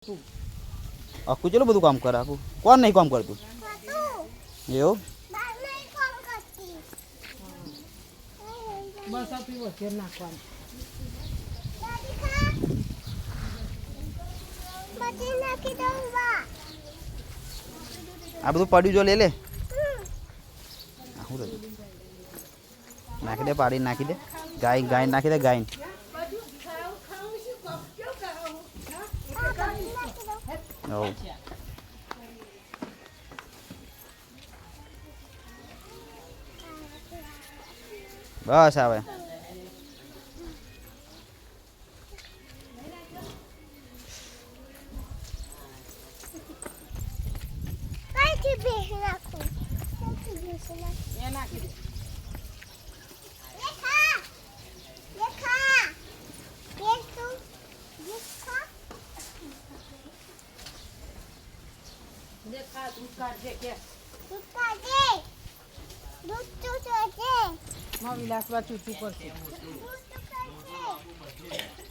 આખું ચલો બધું કામ કરે આખું કોણ નહીં કામ કરતું એવું આ બધું પડ્યું જો લે લે નાખી દે પાડી નાખી દે ગાય ગાય નાખી દે ગાય બસ આવે देखा दूध काट दे क्या दूध काट दे दूध चूस दे मां विलास बा चूचू पर दूध काट दे